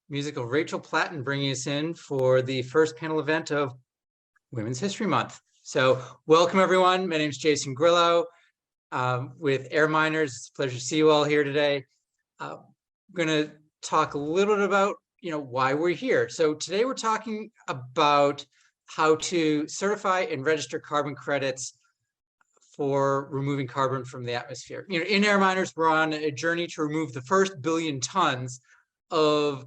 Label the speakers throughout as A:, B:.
A: musical Rachel Platten bringing us in for the first panel event of Women's History Month. So welcome everyone. My name is Jason Grillo with Air Miners. It's a pleasure to see you all here today. I'm going to talk a little bit about why we're here. So today we're talking about how to certify and register carbon credits for removing carbon from the atmosphere. In Air Miners, we're on a journey to remove the first 1 billion tons of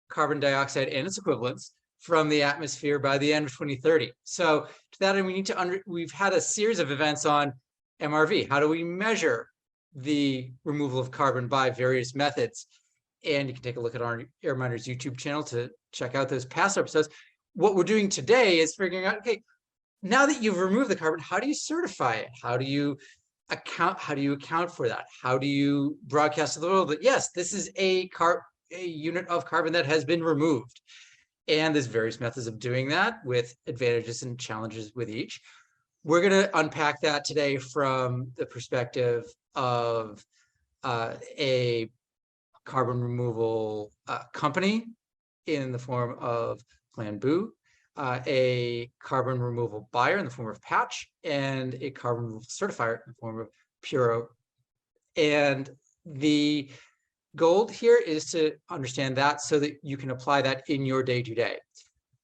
A: carbon dioxide and its equivalents from the atmosphere by the end of 2030. So to that end, we need to we've had a series of events on MRV. How do we measure the removal of carbon by various methods? And you can take a look at our Air Miners YouTube channel to check out those past episodes. What we're doing today is figuring out, okay, now that you've removed the carbon, how do you certify it? How do you account for that? How do you broadcast to the world that yes, this is a unit of carbon that has been removed? And there's various methods of doing that with advantages and challenges with each. We're going to unpack that today from the perspective of a carbon removal company in the form of Planboo, a carbon removal buyer in the form of Patch, and a carbon removal certifier in the form of Puro. And the goal here is to understand that so that you can apply that in your day-to-day.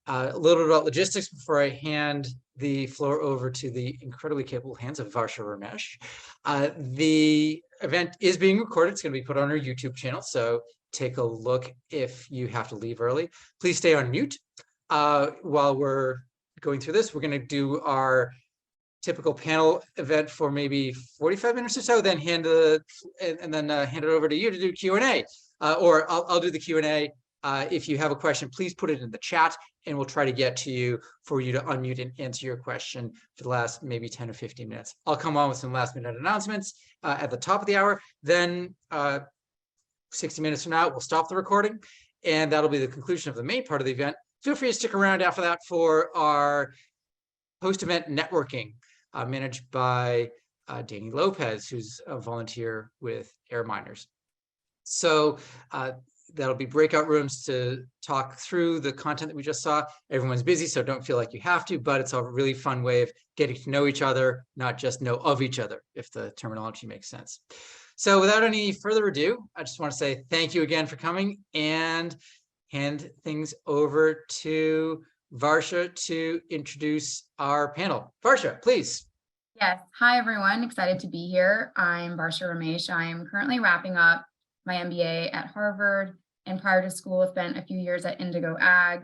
A: A little bit about logistics before I hand the floor over to the incredibly capable hands of Varsha Ramesh. The event is being recorded. It's going to be put on our YouTube channel, so take a look if you have to leave early. Please stay on mute. While we're going through this, we're going to do our typical panel event for maybe 45 minutes or so, then hand it over to you to do Q&A. Or I'll do the Q&A. If you have a question, please put it in the chat, and we'll try to get to you for you to unmute and answer your question for the last maybe 10 or 15 minutes. I'll come on with some last minute announcements at the top of the hour. Then 60 minutes from now, we'll stop the recording, and that'll be the conclusion of the main part of the event. Feel free to stick around after that for our post-event networking managed by Danny Lopez, who's a volunteer with Air Miners. So that'll be breakout rooms to talk through the content that we just saw. Everyone's busy, so don't feel like you have to, but it's a really fun way of getting to know each other, not just know of each other, if the terminology makes sense. So without any further ado, I just want to say thank you again for coming and hand things over to Varsha to introduce our panel. Varsha, please.
B: Yes. Hi, everyone. Excited to be here. I'm Varsha Ramesh. I'm currently wrapping up my MBA at Harvard, and prior to school, spent a few years at Indigo Ag.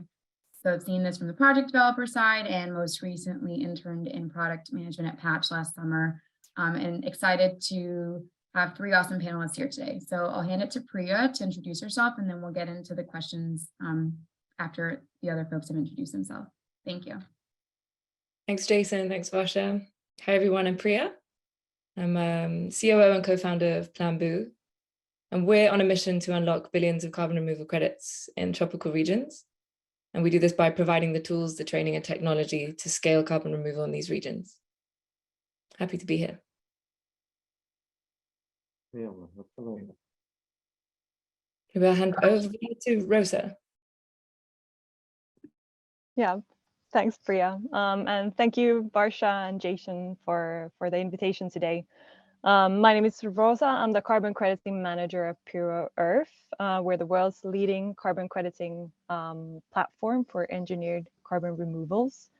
B: So I've seen this from the project developer side, and most recently interned in product management at Patch last summer. And excited to have 3 awesome panelists here today. So I'll hand it to Priya to introduce herself, and then we'll get into the questions after the other folks have introduced themselves. Thank you.
C: Thanks, Jason. Thanks, Varsha. Hi, everyone. I'm Priya. I'm COO and co-founder of Planboo, and we're on a mission to unlock billions of carbon removal credits in tropical regions. And we do this by providing the tools, the training, and technology to scale carbon removal in these regions. Happy to be here. Maybe I'll hand over to Roosa.
D: Yeah, thanks, Priya. And thank you, Varsha and Jason, for the invitation today. My name is Roosa. I'm the carbon crediting manager at Puro Earth. We're the world's leading carbon crediting platform for engineered carbon removals.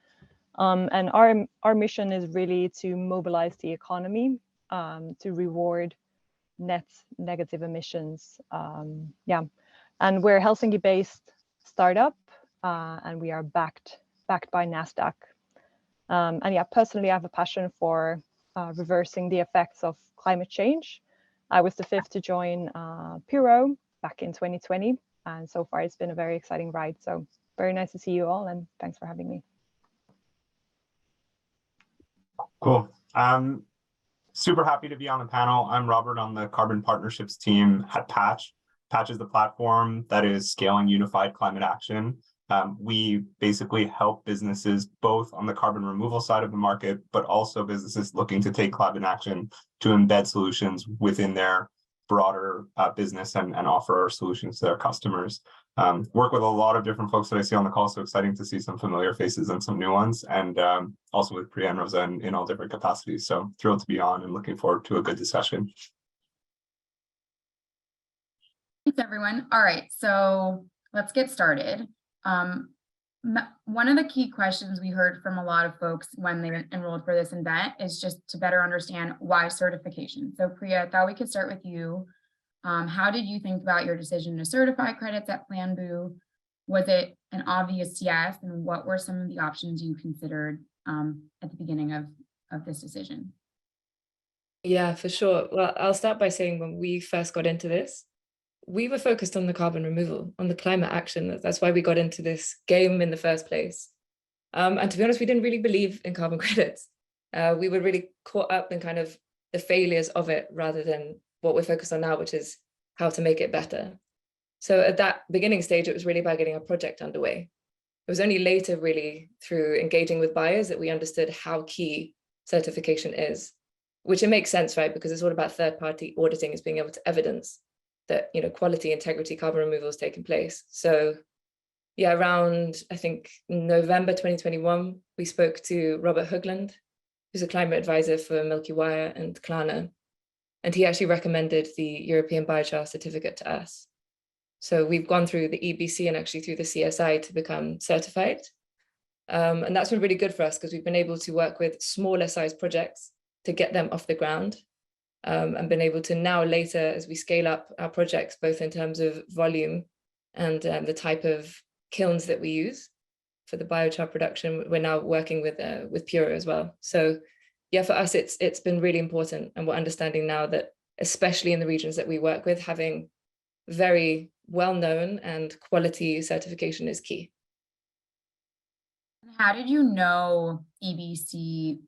D: And our mission is really to mobilize the economy to reward net negative emissions. Yeah, and we're a Helsinki-based startup, and we are backed by NASDAQ. And yeah, personally, I have a passion for reversing the effects of climate change. I was the 5th to join Puro back in 2020, and so far it's been a very exciting ride. So very nice to see you all, and thanks for having me.
E: Cool. Super happy to be on the panel. I'm Robert on the Carbon Partnerships team at Patch. Patch is the platform that is scaling unified climate action. We basically help businesses both on the carbon removal side of the market, but also businesses looking to take climate action to embed solutions within their broader business and offer solutions to their customers. work with a lot of different folks that I see on the call. So exciting to see some familiar faces and some new ones, and also with Priya and Roosa in all different capacities. So thrilled to be on and looking forward to a good discussion.
B: Thanks, everyone. All right, so let's get started. One of the key questions we heard from a lot of folks when they enrolled for this event is just to better understand why certification. So Priya, I thought we could start with you. How did you think about your decision to certify credits at Planboo? Was it an obvious yes? And what were some of the options you considered at the beginning of this decision?
C: Yeah, for sure. Well, I'll start by saying when we first got into this, we were focused on the carbon removal, on the climate action. That's why we got into this game in the first place. And to be honest, we didn't really believe in carbon credits. We were really caught up in kind of the failures of it rather than what we're focused on now, which is how to make it better. So at that beginning stage, it was really about getting a project underway. It was only later really through engaging with buyers that we understood how key certification is, which it makes sense, right? Because it's all about third-party auditing, is being able to evidence that, you know, quality, integrity, carbon removal is taking place. So yeah, around, I think, November 2021, we spoke to Robert Hoogland, who's a climate advisor for Milky Wire and Klarna. And he actually recommended the European Biochar certificate to us. So we've gone through the EBC and actually through the CSI to become certified. And that's been really good for us because we've been able to work with smaller size projects to get them off the ground. And been able to now later, as we scale up our projects, both in terms of volume and the type of kilns that we use for the biochar production, we're now working with Puro as well. So yeah, for us, it's been really important. And we're understanding now that, especially in the regions that we work with, having very well-known and quality certification is key.
B: How did you know EBC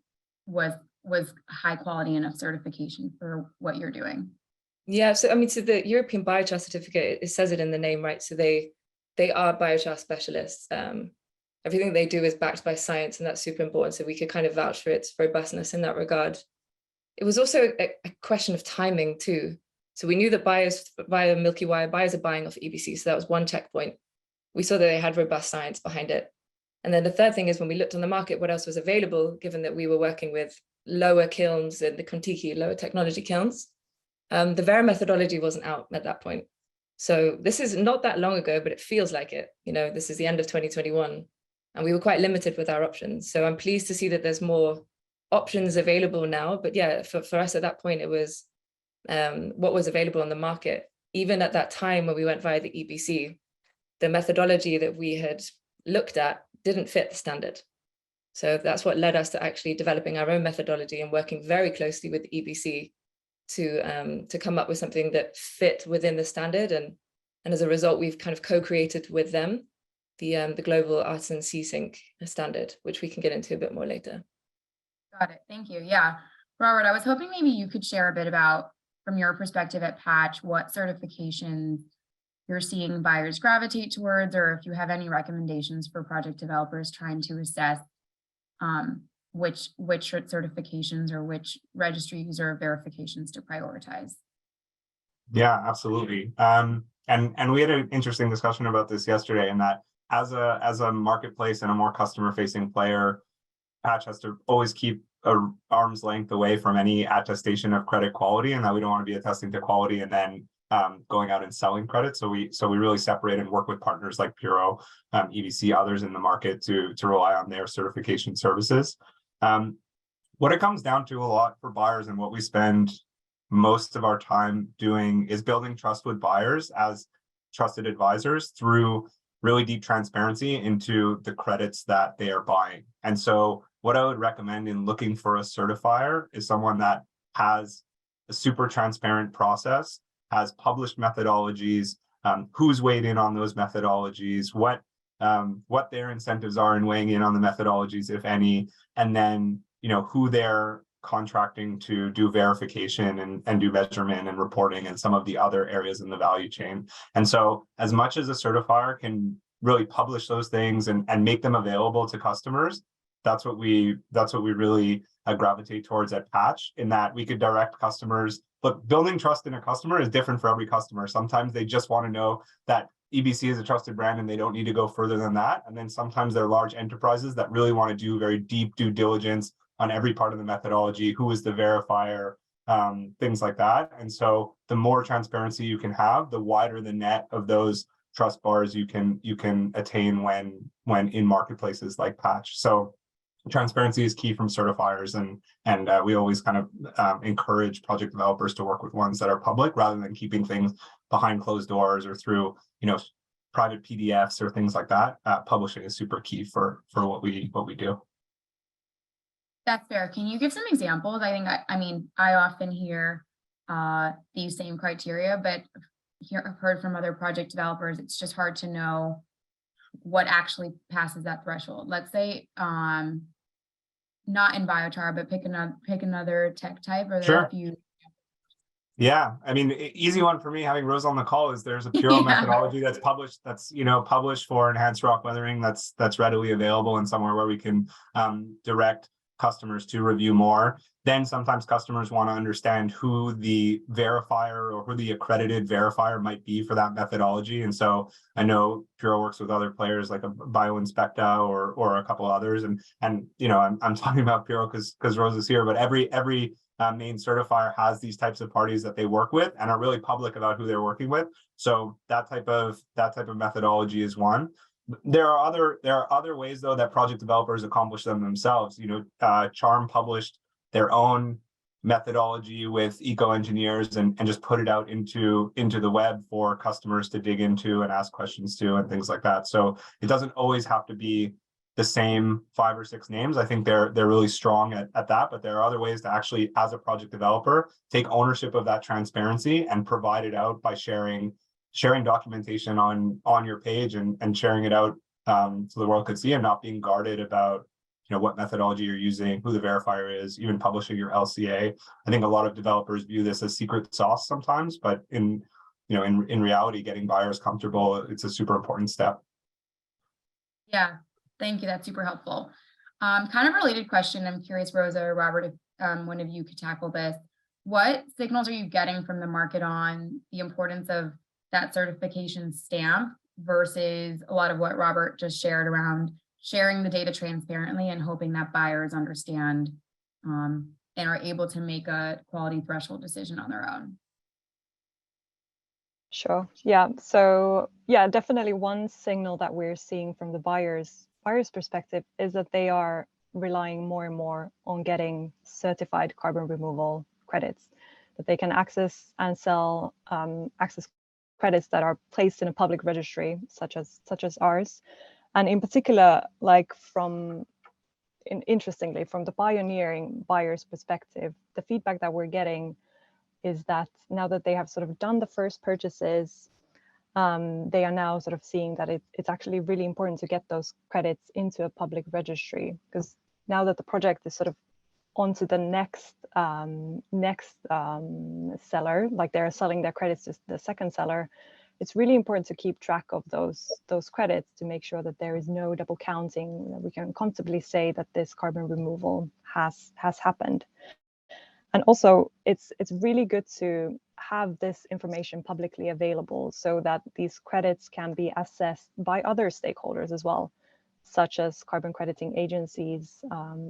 B: was high quality enough certification for what you're doing?
C: Yeah, so I mean, so the European Biochar certificate, it says it in the name, right? So they are biochar specialists. Everything they do is backed by science, and that's super important. So we could kind of vouch for its robustness in that regard. It was also a question of timing too. So we knew that buyers via Milky Wire, buyers are buying off EBC. So that was one checkpoint. We saw that they had robust science behind it. And then the third thing is when we looked on the market, what else was available, given that we were working with lower kilns and the Contiki, lower technology kilns. The Vera methodology wasn't out at that point. So this is not that long ago, but it feels like it. You know, this is the end of 2021, and we were quite limited with our options. So I'm pleased to see that there's more options available now. But yeah, for us at that point, it was what was available on the market. Even at that time when we went via the EBC, the methodology that we had looked at didn't fit the standard. So that's what led us to actually developing our own methodology and working very closely with the EBC to come up with something that fit within the standard. And as a result, we've kind of co-created with them the global artisan C-Sync standard, which we can get into a bit more later.
B: Got it. Thank you. Yeah. Robert, I was hoping maybe you could share a bit about, from your perspective at Patch, what certifications you're seeing buyers gravitate towards, or if you have any recommendations for project developers trying to assess which certifications or which registries or verifications to prioritize.
E: Yeah, absolutely. And we had an interesting discussion about this yesterday, in that as a marketplace and a more customer-facing player, Patch has to always keep an arm's length away from any attestation of credit quality, and that we don't want to be attesting to quality and then going out and selling credit. So we really separate and work with partners like Puro, EBC, others in the market to rely on their certification services. What it comes down to a lot for buyers, and what we spend most of our time doing, is building trust with buyers as trusted advisors through really deep transparency into the credits that they are buying. And so what I would recommend in looking for a certifier is someone that has a super transparent process, has published methodologies, who's weighed in on those methodologies, what their incentives are in weighing in on the methodologies, if any, and then, you know, who they're contracting to do verification and do measurement and reporting and some of the other areas in the value chain. And so as much as a certifier can really publish those things and make them available to customers, that's what we really gravitate towards at Patch, in that we could direct customers. But building trust in a customer is different for every customer. Sometimes they just want to know that EBC is a trusted brand and they don't need to go further than that. And then sometimes they're large enterprises that really want to do very deep due diligence on every part of the methodology, who is the verifier, things like that. And so the more transparency you can have, the wider the net of those trust bars you can attain when in marketplaces like Patch. So transparency is key from certifiers, and we always kind of encourage project developers to work with ones that are public rather than keeping things behind closed doors or through private PDFs or things like that. Publishing is super key for what we do.
B: That's fair. Can you give some examples? I mean, I often hear these same criteria, but I've heard from other project developers, it's just hard to know what actually passes that threshold. Let's say not in biochar, but pick another tech type. Are there
E: Sure.
B: a few?
E: Yeah, I mean, easy one for me having Rose on the call is there's a Puro methodology that's published, published for enhanced rock weathering, that's readily available and somewhere where we can direct customers to review more. Then sometimes customers want to understand who the verifier or who the accredited verifier might be for that methodology. And so I know Puro works with other players like a BioInspecta or a couple others. And I'm talking about Puro because Rose is here, but every main certifier has these types of parties that they work with and are really public about who they're working with. So that type of methodology is one. There are other ways though that project developers accomplish them themselves. Charm published their own methodology with eco engineers and just put it out into the web for customers to dig into and ask questions to and things like that. So it doesn't always have to be the same 5 or 6 names. I think they're really strong at that, but there are other ways to actually, as a project developer, take ownership of that transparency and provide it out by sharing documentation on your page and sharing it out so the world could see, and not being guarded about what methodology you're using, who the verifier is, even publishing your LCA. I think a lot of developers view this as secret sauce sometimes, but in reality, getting buyers comfortable, it's a super important step.
B: Yeah, thank you. That's super helpful. Kind of related question. I'm curious, Rosa or Robert, if one of you could tackle this. What signals are you getting from the market on the importance of that certification stamp versus a lot of what Robert just shared around sharing the data transparently and hoping that buyers understand and are able to make a quality threshold decision on their own?
D: Sure. Yeah. So yeah, definitely one signal that we're seeing from the buyers perspective is that they are relying more and more on getting certified carbon removal credits, that they can access and sell access credits that are placed in a public registry, such as ours. And in particular, interestingly, from the pioneering buyer's perspective, the feedback that we're getting is that now that they have sort of done the first purchases, they are now sort of seeing that it's actually really important to get those credits into a public registry, because now that the project is sort of onto the next seller, like they're selling their credits to the second seller, it's really important to keep track of those credits to make sure that there is no double counting, that we can comfortably say that this carbon removal has happened. And also, it's really good to have this information publicly available so that these credits can be assessed by other stakeholders as well, such as carbon crediting agencies,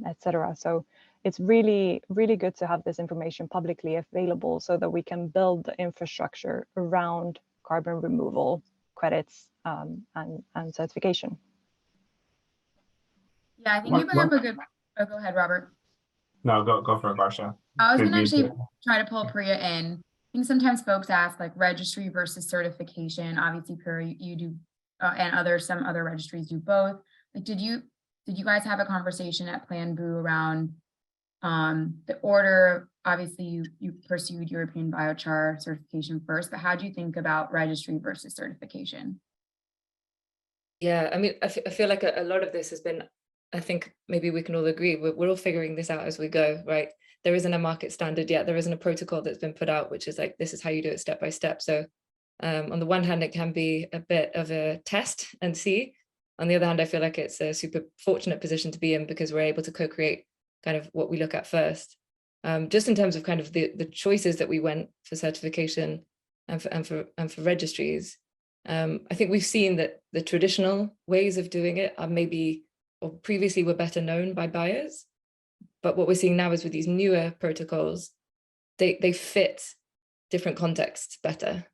D: etc. So it's really, really good to have this information publicly available so that we can build the infrastructure around carbon removal credits and certification.
B: Yeah, I think you bring up a good. Oh, go ahead, Robert.
E: No, go for it, Varsha.
B: I was going to actually try to pull Priya in. I think sometimes folks ask like registry versus certification. Obviously, Priya, you do, and some other registries do both. Like, did you guys have a conversation at Planboo around the order? Obviously, you pursued European biochar certification first, but how do you think about registry versus certification?
C: Yeah, I mean, I feel like a lot of this has been, I think maybe we can all agree, we're all figuring this out as we go, right? There isn't a market standard yet. There isn't a protocol that's been put out, which is like, this is how you do it step by step. So on the one hand, it can be a bit of a test and see. On the other hand, I feel like it's a super fortunate position to be in because we're able to co-create kind of what we look at first. Just in terms of kind of the choices that we went for certification and for registries, I think we've seen that the traditional ways of doing it are maybe, or previously were better known by buyers. But what we're seeing now is with these newer protocols, they fit different contexts better.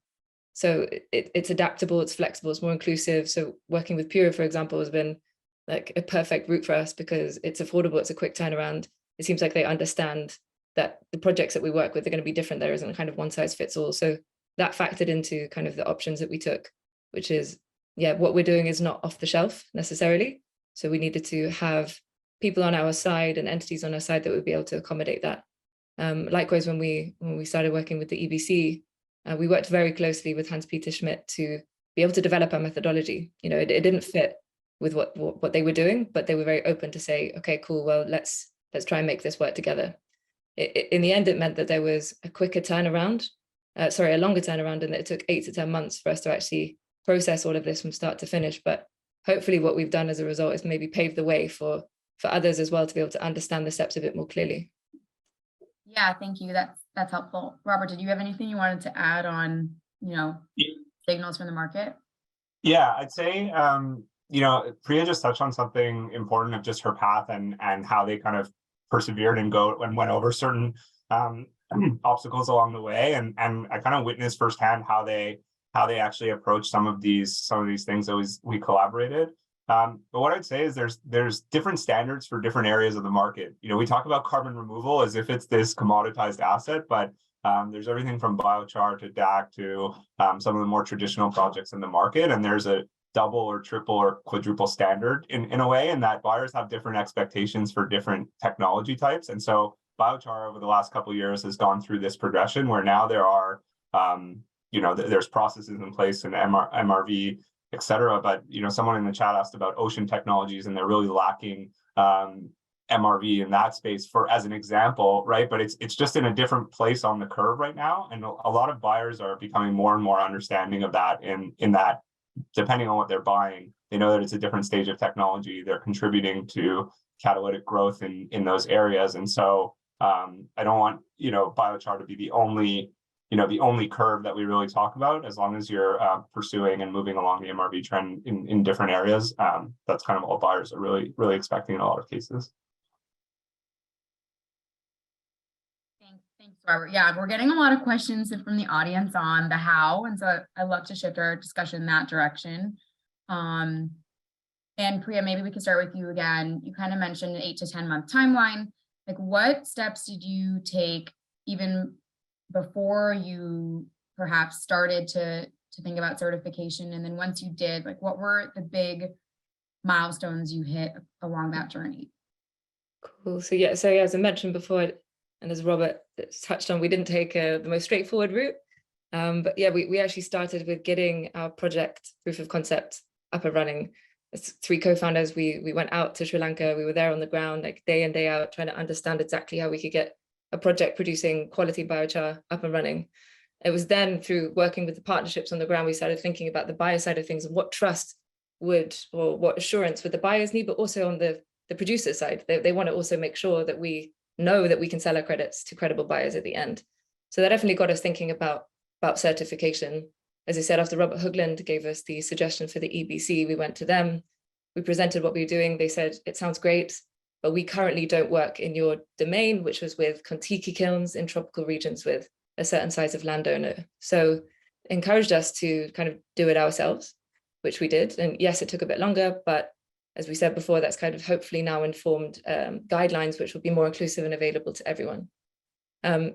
C: So it's adaptable, it's flexible, it's more inclusive. So working with Puro, for example, has been like a perfect route for us because it's affordable, it's a quick turnaround. It seems like they understand that the projects that we work with are going to be different. There isn't a kind of one size fits all. So that factored into kind of the options that we took, which is, yeah, what we're doing is not off the shelf necessarily. So we needed to have people on our side and entities on our side that would be able to accommodate that. Likewise, when we started working with the EBC, we worked very closely with Hans-Peter Schmidt to be able to develop our methodology. You know, it didn't fit with what they were doing, but they were very open to say, okay, cool, well, let's try and make this work together. In the end, it meant that there was a quicker turnaround, a longer turnaround, and that it took 8 to 10 months for us to actually process all of this from start to finish. But hopefully what we've done as a result is maybe pave the way for others as well to be able to understand the steps a bit more clearly.
B: Yeah, thank you. That's helpful. Robert, did you have anything you wanted to add on, signals from the market?
E: Yeah, I'd say, Priya just touched on something important of just her path and how they kind of persevered and went over certain obstacles along the way. And I kind of witnessed firsthand how they actually approached some of these things that we collaborated. But what I'd say is there's different standards for different areas of the market. We talk about carbon removal as if it's this commoditized asset, but there's everything from biochar to DAC to some of the more traditional projects in the market. And there's a double or triple or quadruple standard in a way, and that buyers have different expectations for different technology types. And so biochar over the last couple of years has gone through this progression where now there are, there's processes in place in MRV, et cetera. But, someone in the chat asked about ocean technologies, and they're really lacking MRV in that space as an example, right? But it's just in a different place on the curve right now. And a lot of buyers are becoming more and more understanding of that in that, depending on what they're buying, they know that it's a different stage of technology. They're contributing to catalytic growth in those areas. And so I don't want, biochar to be the only curve that we really talk about. As long as you're pursuing and moving along the MRV trend in different areas, that's kind of what buyers are really, really expecting in a lot of cases.
B: Thanks, Robert. Yeah, we're getting a lot of questions from the audience on the how, and so I'd love to shift our discussion in that direction. And Priya, maybe we could start with you again. You kind of mentioned an 8 to 10 month timeline. Like, what steps did you take even before you perhaps started to think about certification? And then once you did, like, what were the big milestones you hit along that journey?
C: Cool. So as I mentioned before, and as Robert touched on, we didn't take the most straightforward route. But yeah, we actually started with getting our project proof of concept up and running. As 3 co-founders, we went out to Sri Lanka. We were there on the ground, like day in, day out, trying to understand exactly how we could get a project producing quality biochar up and running. It was then through working with the partnerships on the ground, we started thinking about the buyer side of things and what trust or what assurance would the buyers need, but also on the producer side. They want to also make sure that we know that we can sell our credits to credible buyers at the end. So that definitely got us thinking about certification. As I said, after Robert Hoogland gave us the suggestion for the EBC, we went to them, we presented what we were doing. They said, it sounds great, but we currently don't work in your domain, which was with Kontiki kilns in tropical regions with a certain size of landowner. So encouraged us to kind of do it ourselves, which we did. And yes, it took a bit longer, but as we said before, that's kind of hopefully now informed guidelines, which will be more inclusive and available to everyone.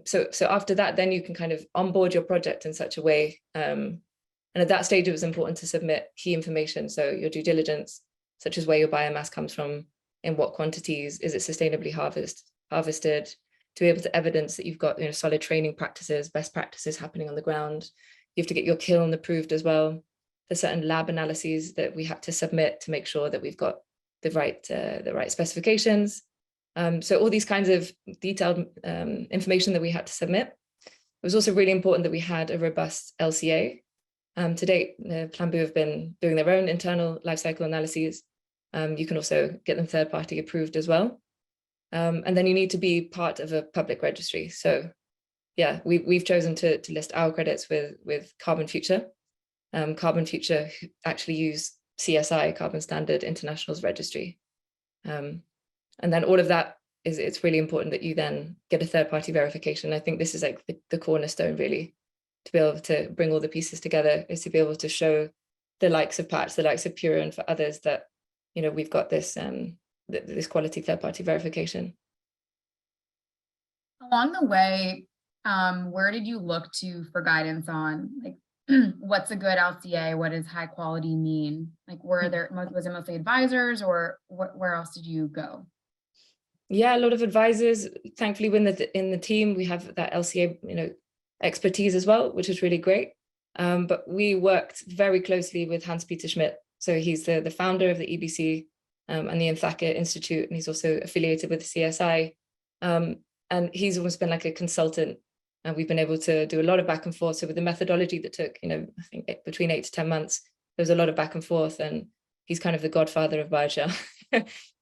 C: So after that, then you can kind of onboard your project in such a way. And at that stage, it was important to submit key information. So your due diligence, such as where your biomass comes from, in what quantities, is it sustainably harvested, to be able to evidence that you've got solid training practices, best practices happening on the ground. You have to get your kiln approved as well. There's certain lab analyses that we have to submit to make sure that we've got the right specifications. So all these kinds of detailed information that we had to submit. It was also really important that we had a robust LCA. To date, Planboo have been doing their own internal life cycle analyses. You can also get them third-party approved as well. And then you need to be part of a public registry. So yeah, we've chosen to list our credits with Carbon Future. Carbon Future actually use CSI, Carbon Standard International's registry. And then all of that it's really important that you then get a third-party verification. I think this is like the cornerstone, really, to be able to bring all the pieces together, is to be able to show the likes of Patch, the likes of Puro, and for others that, you know, we've got this this quality third-party verification.
B: Along the way, where did you look to for guidance on, like, what's a good LCA? What does high quality mean? Like, was it mostly advisors, or where else did you go?
C: Yeah, a lot of advisors. Thankfully, in the team, we have that LCA, you know, expertise as well, which is really great. But we worked very closely with Hans-Peter Schmidt. So he's the founder of the EBC and the Inthaka Institute, and he's also affiliated with CSI. And he's almost been like a consultant, and we've been able to do a lot of back and forth. So with the methodology that took, you know, I think between 8 to 10 months, there was a lot of back and forth, and he's kind of the godfather of Varsha.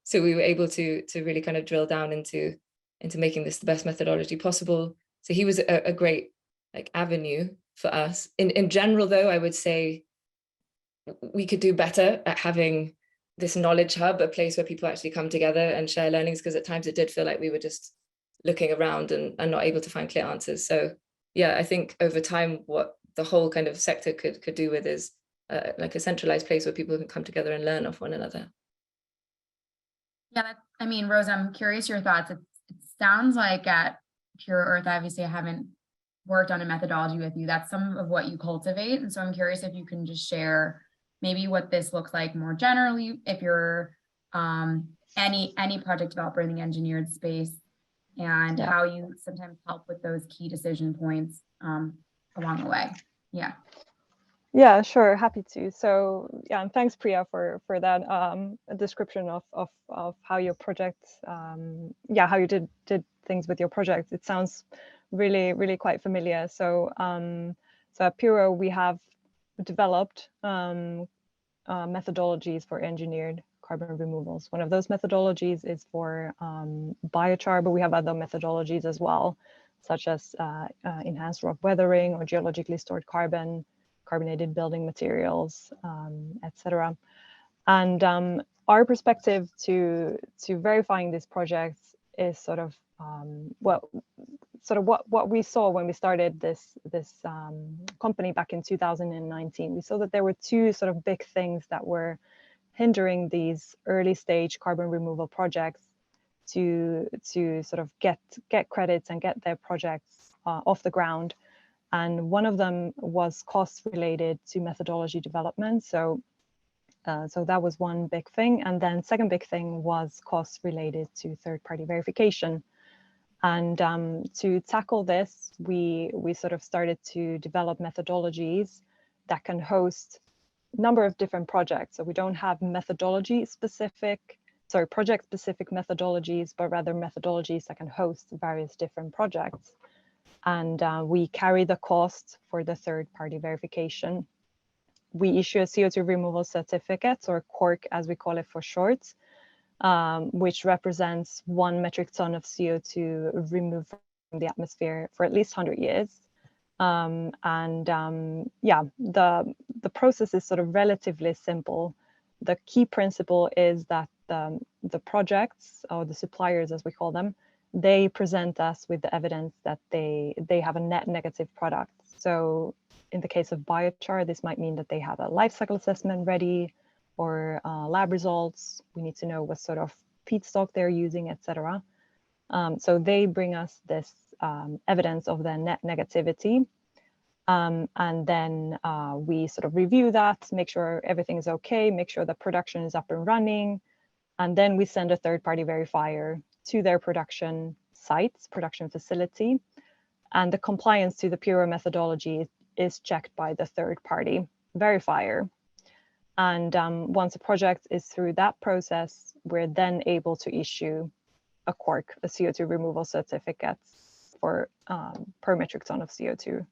C: So we were able to really kind of drill down into making this the best methodology possible. So he was a great like avenue for us. In general, though, I would say we could do better at having this knowledge hub, a place where people actually come together and share learnings, because at times it did feel like we were just looking around and not able to find clear answers. So yeah, I think over time, what the whole kind of sector could do with is like a centralized place where people can come together and learn off one another.
B: Yeah, I mean, Rose, I'm curious your thoughts. It sounds like at Pure Earth, obviously I haven't worked on a methodology with you. That's some of what you cultivate. And so I'm curious if you can just share maybe what this looks like more generally, if you're any project developer in the engineered space, and how you sometimes help with those key decision points along the way. Yeah.
D: Yeah, sure, happy to. So yeah, and thanks Priya for that description of how your project, how you did things with your project. It sounds really quite familiar. So so at Puro we have developed methodologies for engineered carbon removals. One of those methodologies is for biochar, but we have other methodologies as well, such as enhanced rock weathering or geologically stored carbon, carbonated building materials, etc. And our perspective to verifying these projects is sort of what we saw when we started this company back in 2019. We saw that there were two sort of big things that were hindering these early stage carbon removal projects to sort of get credits and get their projects off the ground. And one of them was cost related to methodology development. So that was one big thing. And then second big thing was cost related to third-party verification. And to tackle this, we sort of started to develop methodologies that can host a number of different projects. So we don't have project specific methodologies, but rather methodologies that can host various different projects. And we carry the cost for the third-party verification. We issue a CO2 removal certificate, or CORC as we call it for short, which represents 1 metric ton of CO2 removed from the atmosphere for at least 100 years. The process is sort of relatively simple. The key principle is that the projects, or the suppliers as we call them, they present us with the evidence that they have a net negative product. So in the case of biochar, this might mean that they have a life cycle assessment ready, or lab results. We need to know what sort of feedstock they're using, etc. So they bring us this evidence of their net negativity. And then we sort of review that, make sure everything is okay, make sure the production is up and running. And then we send a third-party verifier to their production sites, production facility. And the compliance to the Puro methodology is checked by the third-party verifier. And once a project is through that process, we're then able to issue a CORC, a CO2 removal certificate for per metric ton of CO2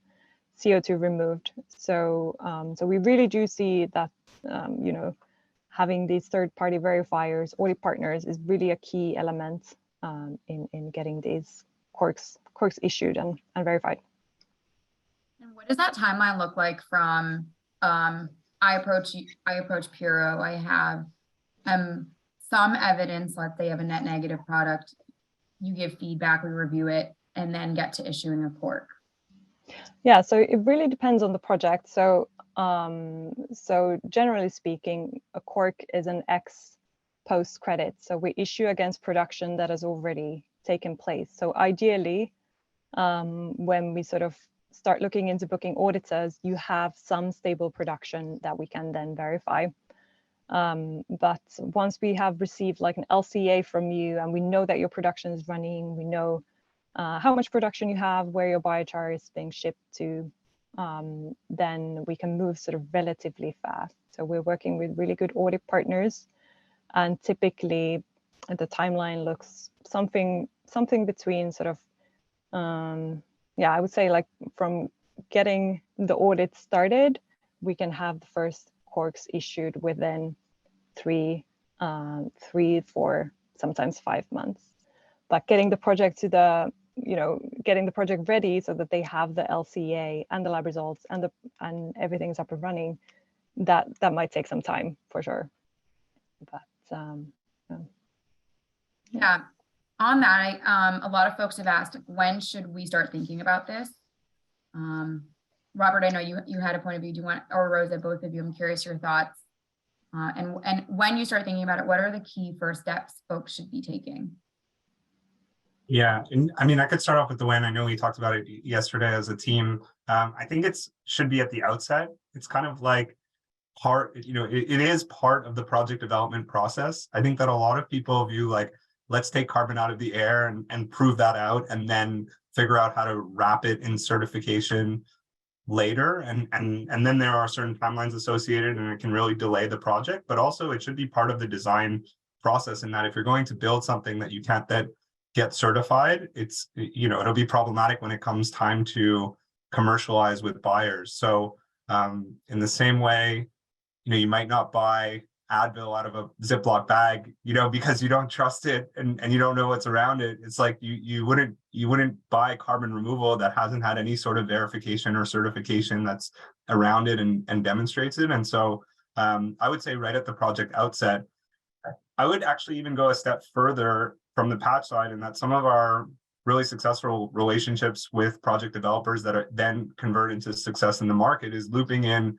D: removed. So so we really do see that having these third-party verifiers, audit partners, is really a key element in getting these CORCs issued and verified.
B: And what does that timeline look like from I approach Puro. I have some evidence, let's say, of a net negative product. You give feedback, we review it, and then get to issuing a cork.
D: Yeah, so it really depends on the project. So so generally speaking, a cork is an ex post credit. So we issue against production that has already taken place. So ideally, when we sort of start looking into booking auditors, you have some stable production that we can then verify. But once we have received like an LCA from you and we know that your production is running, we know how much production you have, where your biochar is being shipped to, then we can move sort of relatively fast. So we're working with really good audit partners, and typically the timeline looks something between sort of, yeah, I would say like from getting the audit started, we can have the first corks issued within 3, 4, sometimes 5 months. But getting the project to the, getting the project ready so that they have the LCA and the lab results and everything's up and running, that might take some time for sure. But
B: yeah, on that, a lot of folks have asked, when should we start thinking about this? Robert, I know you had a point of view. Do you want, or Rosa, both of you, I'm curious your thoughts. And when you start thinking about it, what are the key first steps folks should be taking?
E: Yeah, and I mean, I could start off with the when. I know we talked about it yesterday as a team. I think should be at the outset. It's kind of like part, it is part of the project development process. I think that a lot of people view like, let's take carbon out of the air and prove that out, and then figure out how to wrap it in certification later. And then there are certain timelines associated, and it can really delay the project. But also it should be part of the design process, in that if you're going to build something that you can't then get certified, it's, it'll be problematic when it comes time to commercialize with buyers. So in the same way, you might not buy Advil out of a Ziploc bag, because you don't trust it and you don't know what's around it. It's like you wouldn't buy carbon removal that hasn't had any sort of verification or certification that's around it and demonstrates it. And so I would say right at the project outset, I would actually even go a step further from the patch side, in that some of our really successful relationships with project developers that are then convert into success in the market is looping in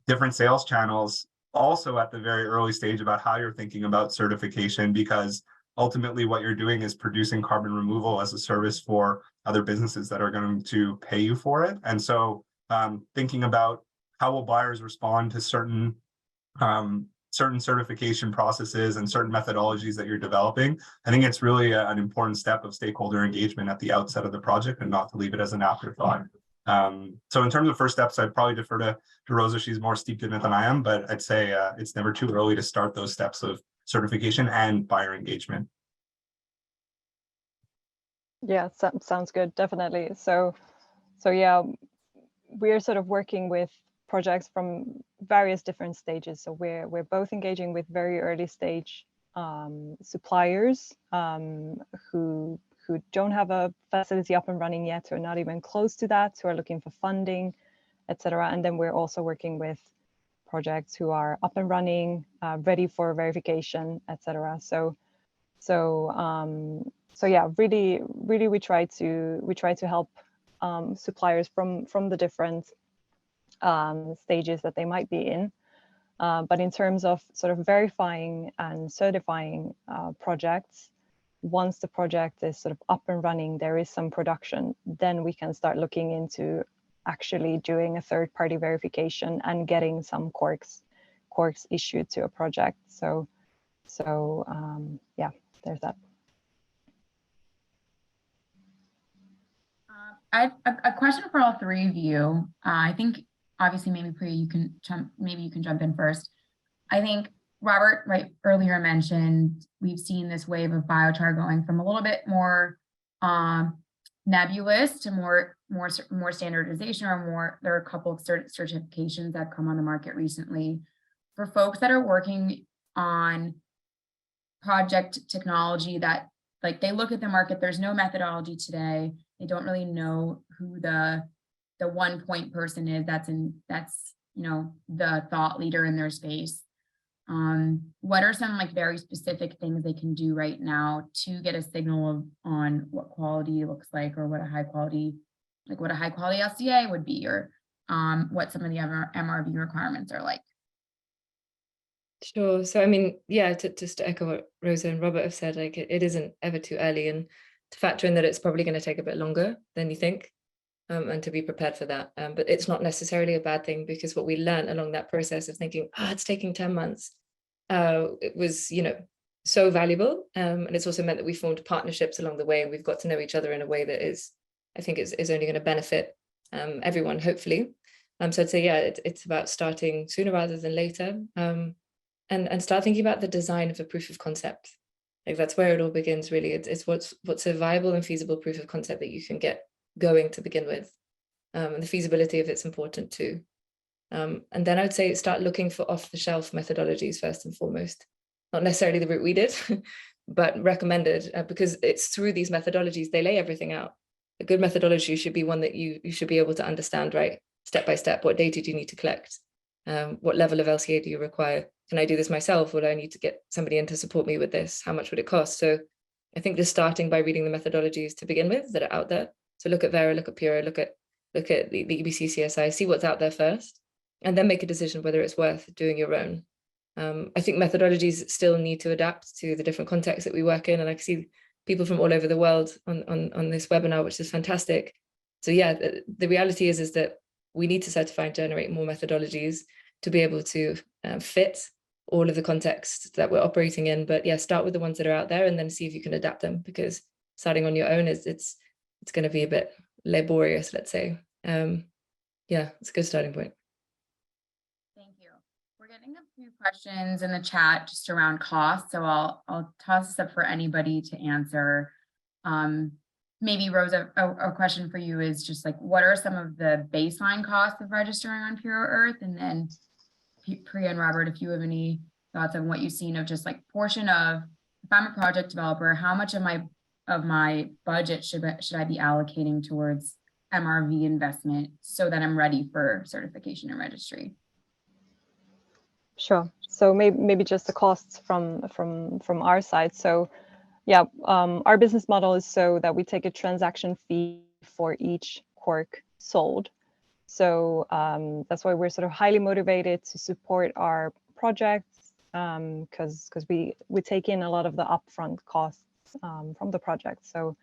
E: different sales channels also at the very early stage about how you're thinking about certification, because ultimately what you're doing is producing carbon removal as a service for other businesses that are going to pay you for it. And so thinking about how will buyers respond to certain certification processes and certain methodologies that you're developing, I think it's really an important step of stakeholder engagement at the outset of the project, and not to leave it as an afterthought. So in terms of first steps, I'd probably defer to Rosa. She's more steeped in it than I am, but I'd say it's never too early to start those steps of certification and buyer engagement.
D: yeah, sounds good, definitely. So yeah, we're sort of working with projects from various different stages. So we're both engaging with very early stage suppliers who don't have a facility up and running yet, or not even close to that, who are looking for funding, etc. And then we're also working with projects who are up and running, ready for verification, etc. So yeah, really we try to help suppliers from the different stages that they might be in. But in terms of sort of verifying and certifying projects, once the project is sort of up and running, there is some production, then we can start looking into actually doing a third-party verification and getting some corks issued to a project. So yeah, there's that.
B: I have a question for all three of you. I think obviously maybe Priya, you can jump in first. I think Robert earlier mentioned we've seen this wave of biochar going from a little bit more nebulous to more standardization, or more. There are a couple of certifications that have come on the market recently. For folks that are working on project technology that, like, they look at the market, there's no methodology today. They don't really know who the one point person is that's the thought leader in their space. What are some like very specific things they can do right now to get a signal on what quality looks like, or what a high quality LCA would be, or what some of the other MRV requirements are like?
C: Sure. So, I mean, yeah, just to echo what Rosa and Robert have said, like it isn't ever too early, and to factor in that it's probably going to take a bit longer than you think, and to be prepared for that. But it's not necessarily a bad thing, because what we learned along that process of thinking, it's taking 10 months, it was, so valuable. And it's also meant that we formed partnerships along the way, and we've got to know each other in a way that I think is only going to benefit everyone, hopefully. So I'd say, yeah, it's about starting sooner rather than later. And start thinking about the design of a proof of concept. Like that's where it all begins, really. It's what's a viable and feasible proof of concept that you can get going to begin with. And the feasibility of it's important too. And then I would say start looking for off-the-shelf methodologies first and foremost. Not necessarily the route we did, but recommended, because it's through these methodologies, they lay everything out. A good methodology should be one that you should be able to understand, right? Step by step, what data do you need to collect? What level of LCA do you require? Can I do this myself? Would I need to get somebody in to support me with this? How much would it cost? So I think just starting by reading the methodologies to begin with that are out there. So look at Vera, look at Puro, look at the EBC CSI, see what's out there first, and then make a decision whether it's worth doing your own. I think methodologies still need to adapt to the different contexts that we work in. And I can see people from all over the world on this webinar, which is fantastic. So yeah, the reality is that we need to certify and generate more methodologies to be able to fit all of the contexts that we're operating in. But yeah, start with the ones that are out there and then see if you can adapt them, because starting on your own it's going to be a bit laborious, let's say. Yeah, it's a good starting point.
B: Thank you. We're getting a few questions in the chat just around cost, so I'll toss this up for anybody to answer. Maybe Rosa, a question for you is just like, what are some of the baseline costs of registering on Puro Earth? And then Priya and Robert, if you have any thoughts on what you've seen of just like portion of, if I'm a project developer, how much of my budget should I be allocating towards MRV investment so that I'm ready for certification and registry?
D: Sure. So maybe just the costs from our side. So yeah, our business model is so that we take a transaction fee for each cork sold. So that's why we're sort of highly motivated to support our projects, because we take in a lot of the upfront costs from the project. So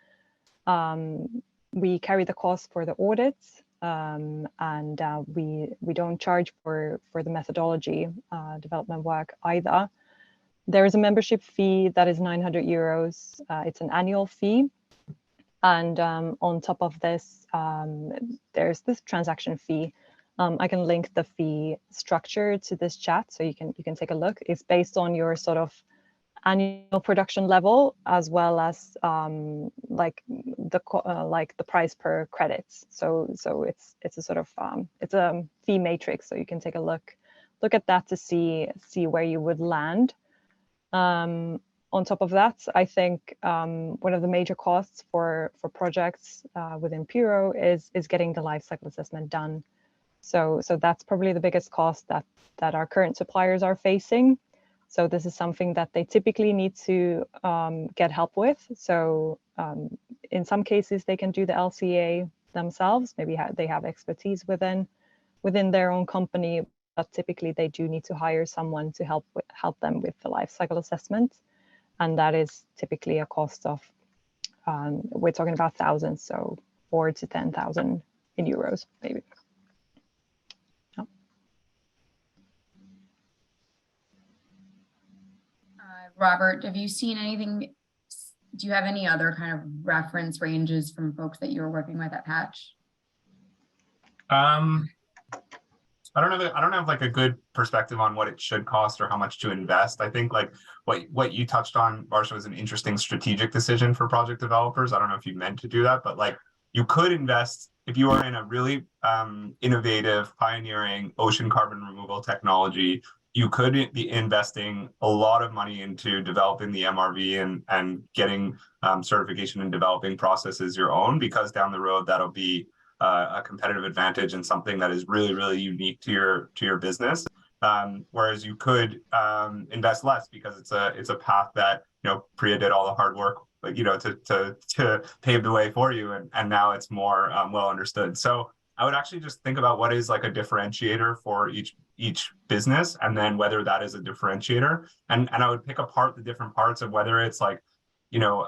D: we carry the cost for the audits, and we don't charge for the methodology development work either. There is a membership fee that is 900 euros. It's an annual fee. And on top of this, there's this transaction fee. I can link the fee structure to this chat, so you can take a look. It's based on your sort of annual production level, as well as like the price per credits. So it's a sort of it's a fee matrix. So you can take a look at that to see where you would land. On top of that, I think one of the major costs for projects within Puro is getting the life cycle assessment done. So that's probably the biggest cost that our current suppliers are facing. So this is something that they typically need to get help with. So in some cases, they can do the LCA themselves. Maybe they have expertise within their own company, but typically they do need to hire someone to help them with the life cycle assessment. And that is typically a cost of, we're talking about thousands, so 4,000 to 10,000 in euros, maybe. Yeah.
B: Robert, have you seen anything? Do you have any other kind of reference ranges from folks that you were working with at Patch?
E: I don't have like a good perspective on what it should cost or how much to invest. I think like what you touched on, Varsha, was an interesting strategic decision for project developers. I don't know if you meant to do that, but like you could invest if you are in a really innovative, pioneering ocean carbon removal technology. You could be investing a lot of money into developing the MRV and getting certification and developing processes your own, because down the road that'll be a competitive advantage and something that is really, really unique to your business. Whereas you could invest less because it's a path that, you know, Priya did all the hard work, like, you know, to pave the way for you, and now it's more well understood. So I would actually just think about what is like a differentiator for each business, and then whether that is a differentiator, and I would pick apart the different parts of whether it's like, you know,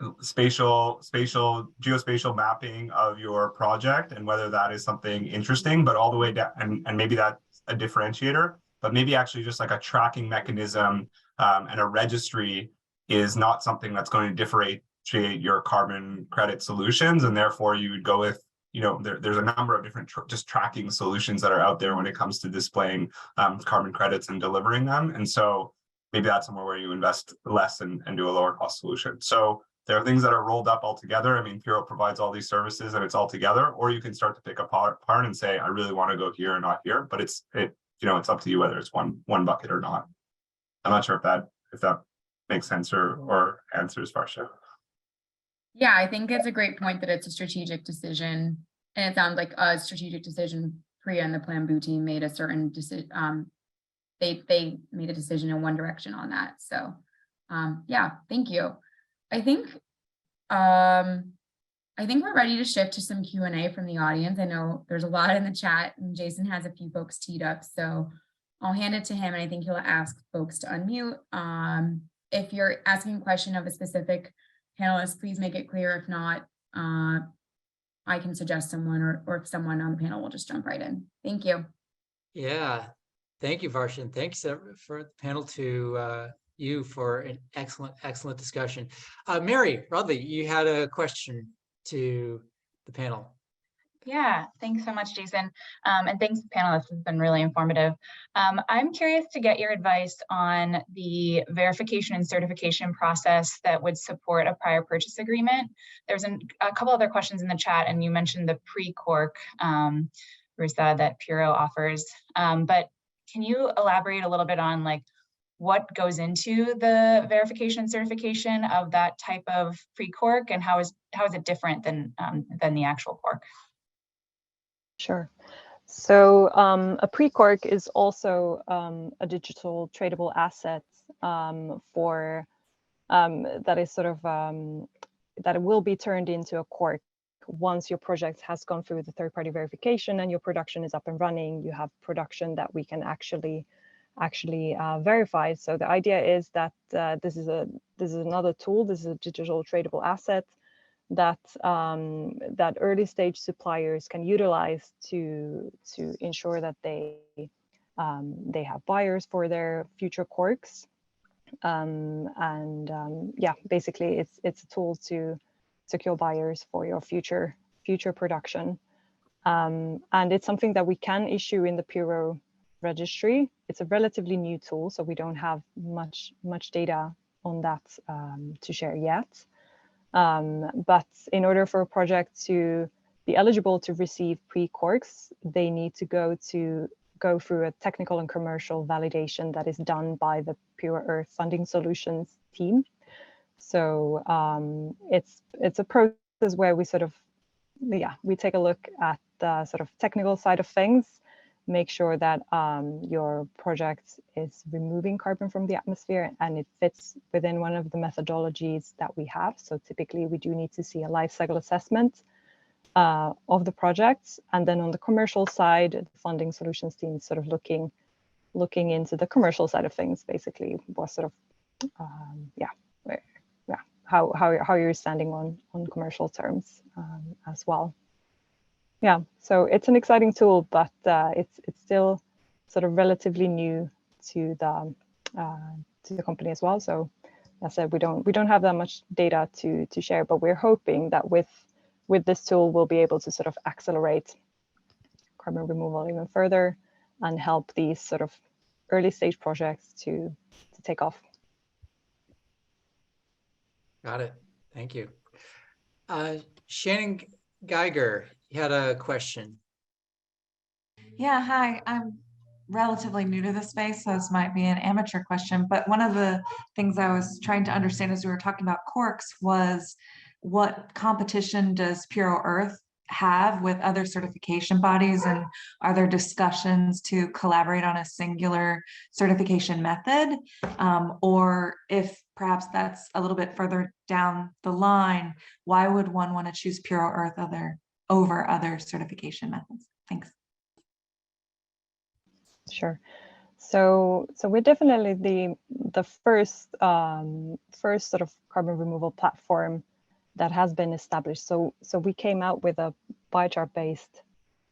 E: geospatial mapping of your project, and whether that is something interesting, but all the way down, and maybe that's a differentiator, but maybe actually just like a tracking mechanism and a registry is not something that's going to differentiate your carbon credit solutions, and therefore you would go with, you know, there's a number of different just tracking solutions that are out there when it comes to displaying carbon credits and delivering them. And so maybe that's somewhere where you invest less and do a lower cost solution. So there are things that are rolled up all together. I mean, Puro provides all these services and it's all together, or you can start to pick apart and say, I really want to go here and not here, but it's up to you whether it's one bucket or not. I'm not sure if that makes sense or answers Varsha.
B: Yeah, I think it's a great point that it's a strategic decision, and it sounds like a strategic decision. Priya and the Planboo team made a certain decision. They made a decision in one direction on that. So, yeah, thank you. I think we're ready to shift to some Q&A from the audience. I know there's a lot in the chat, and Jason has a few folks teed up, so I'll hand it to him, and I think he'll ask folks to unmute. If you're asking a question of a specific panelist, please make it clear. If not, I can suggest someone, or if someone on the panel will just jump right in. Thank you.
A: Yeah, thank you, Varsha, and thanks for the panel to you for an excellent discussion. Mary Rodley, you had a question to the panel.
F: Yeah, thanks so much, Jason. And thanks, panelists. It's been really informative. I'm curious to get your advice on the verification and certification process that would support a prior purchase agreement. There's a couple other questions in the chat, and you mentioned the pre-cork Roosa that Puro offers. But can you elaborate a little bit on like what goes into the verification and certification of that type of pre-cork, and how is it different than the actual cork?
D: Sure. So a pre-cork is also a digital tradable asset for that is sort of that it will be turned into a cork once your project has gone through the third-party verification and your production is up and running. You have production that we can actually verify. So the idea is that this is another tool. This is a digital tradable asset that that early stage suppliers can utilize to ensure that they have buyers for their future corks, yeah, basically it's a tool to secure buyers for your future production, and it's something that we can issue in the Puro registry. It's a relatively new tool, so we don't have much data on that to share yet. But in order for a project to be eligible to receive pre-corks, they need to go through a technical and commercial validation that is done by the Pure Earth Funding Solutions team. So it's a process where we sort of, we take a look at the sort of technical side of things, make sure that your project is removing carbon from the atmosphere and it fits within one of the methodologies that we have. So typically we do need to see a life cycle assessment of the project. And then on the commercial side, the funding solutions team is sort of looking into the commercial side of things, basically what sort of, how you're standing on commercial terms as well. Yeah, so it's an exciting tool, but it's still sort of relatively new to the company as well. So as I said, we don't have that much data to share, but we're hoping that with this tool we'll be able to sort of accelerate carbon removal even further and help these sort of early stage projects to take off.
A: Got it. Thank you. Shannon Geiger, you had a question.
G: Yeah, hi. I'm relatively new to this space, so this might be an amateur question, but one of the things I was trying to understand as we were talking about corks was what competition does Puro Earth have with other certification bodies, and are there discussions to collaborate on a singular certification method? Or if perhaps that's a little bit further down the line, why would one want to choose Puro Earth over other certification methods? Thanks.
D: Sure. So we're definitely the first sort of carbon removal platform that has been established. So we came out with a biochar-based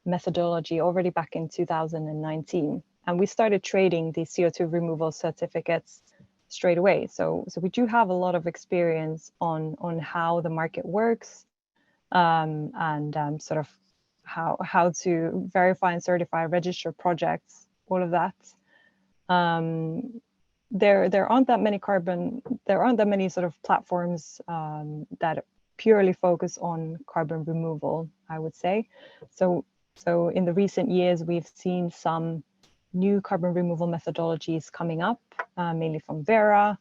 D: methodology already back in 2019, and we started trading the CO2 removal certificates straight away. So we do have a lot of experience on how the market works, and sort of how to verify and certify, register projects, all of that. There aren't that many sort of platforms that purely focus on carbon removal, I would say. So in the recent years, we've seen some new carbon removal methodologies coming up, mainly from Vera.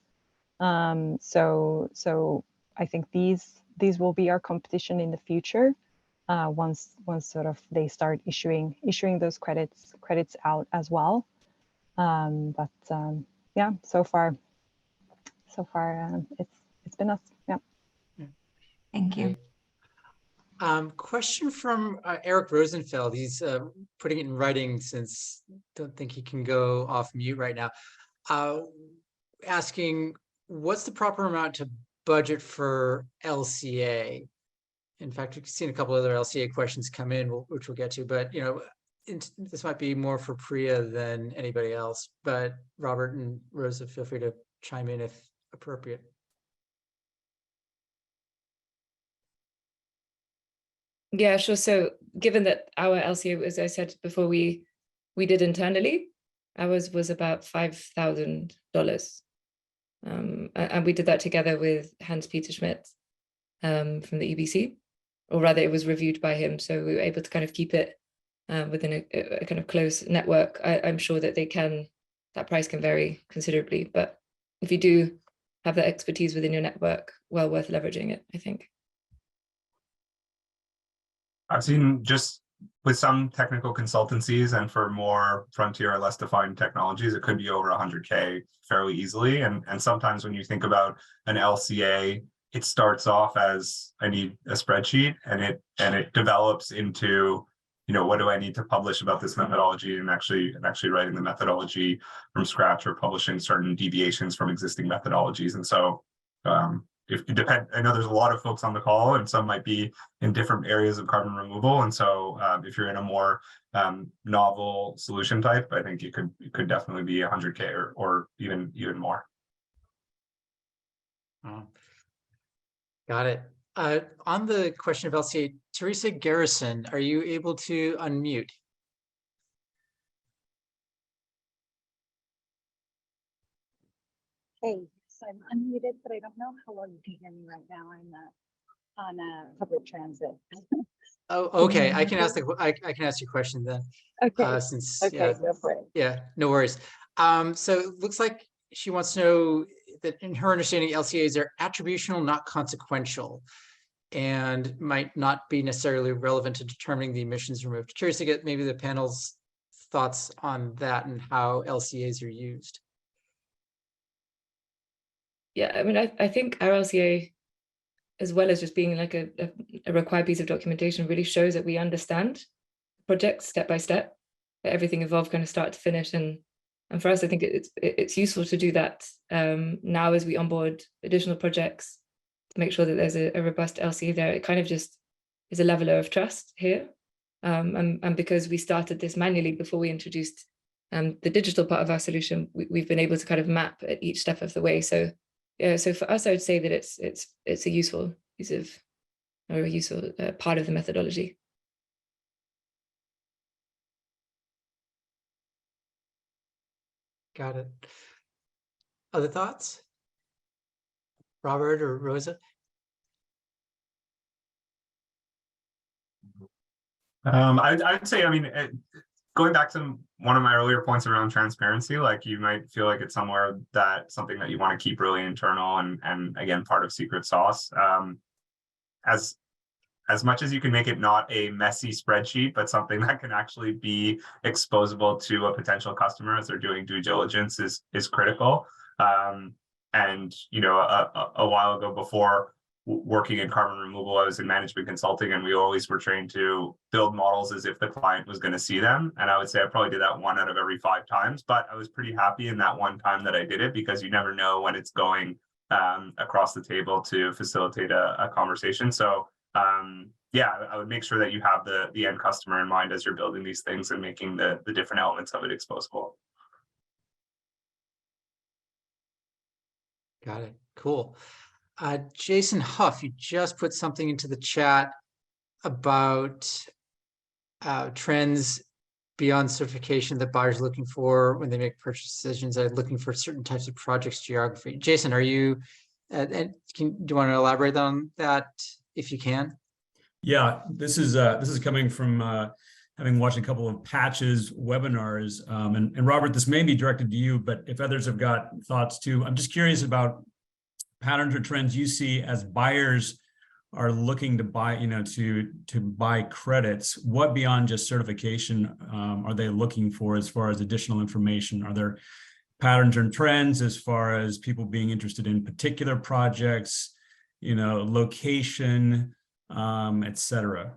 D: So I think these will be our competition in the future, once sort of they start issuing those credits out as well. Yeah, so far it's been us. Yeah.
G: Thank you.
A: Question from Eric Rosenfeld. He's putting it in writing since don't think he can go off mute right now. Asking, what's the proper amount to budget for LCA? In fact, we've seen a couple other LCA questions come in, which we'll get to, but this might be more for Priya than anybody else, but Robert and Rosa, feel free to chime in if appropriate.
C: Yeah, sure. So given that our LCA, as I said before, we did internally, ours was about $5,000. And we did that together with Hans-Peter Schmidt from the EBC, or rather it was reviewed by him. So we were able to kind of keep it within a kind of close network. I'm sure that that price can vary considerably, but if you do have that expertise within your network, well worth leveraging it, I think.
E: I've seen just with some technical consultancies and for more frontier or less defined technologies, it could be over 100K fairly easily. And sometimes when you think about an LCA, it starts off as I need a spreadsheet, and it develops into, what do I need to publish about this methodology, and actually writing the methodology from scratch or publishing certain deviations from existing methodologies. And so if it depends, I know there's a lot of folks on the call, and some might be in different areas of carbon removal. And so if you're in a more novel solution type, I think it could definitely be 100K or even more.
A: Got it. On the question of LCA, Teresa Garrison, are you able to unmute?
H: Hey, so I'm unmuted, but I don't know how well you can hear me right now. I'm on public transit.
A: Oh, okay. I can ask your question then.
H: Okay.
A: Since
H: Okay, go for it.
A: yeah, no worries. So it looks like she wants to know that in her understanding, LCAs are attributional, not consequential, and might not be necessarily relevant to determining the emissions removed. Curious to get maybe the panel's thoughts on that and how LCAs are used.
C: Yeah, I mean, I think our LCA, as well as just being like a required piece of documentation, really shows that we understand projects step by step, that everything involved kind of start to finish. And for us, I think it's useful to do that now as we onboard additional projects to make sure that there's a robust LCA there. It kind of just is a leveler of trust here. And because we started this manually before we introduced the digital part of our solution, we've been able to kind of map at each step of the way. So so for us, I would say that it's a useful piece of, or a useful part of the methodology.
A: Got it. Other thoughts? Robert or Rosa?
E: I'd say, I mean, going back to one of my earlier points around transparency, like you might feel like it's something that you want to keep really internal and again, part of secret sauce. As as much as you can make it not a messy spreadsheet, but something that can actually be exposable to a potential customer as they're doing due diligence is critical. And you know, a while ago, before working in carbon removal, I was in management consulting, and we always were trained to build models as if the client was going to see them. And I would say I probably did that 1 out of every 5 times, but I was pretty happy in that one time that I did it, because you never know when it's going across the table to facilitate a conversation. So yeah, I would make sure that you have the end customer in mind as you're building these things and making the different elements of it exposable.
A: Got it. Cool. Jason Huff, you just put something into the chat about trends beyond certification that buyers are looking for when they make purchase decisions. They're looking for certain types of projects, geography. Jason, are you, do you want to elaborate on that if you can?
I: Yeah, this is coming from having watched a couple of Patch's webinars. And Robert, this may be directed to you, but if others have got thoughts too, I'm just curious about patterns or trends you see as buyers are looking to buy, you know, to buy credits. What beyond just certification are they looking for as far as additional information? Are there patterns and trends as far as people being interested in particular projects, you know, location, etc.?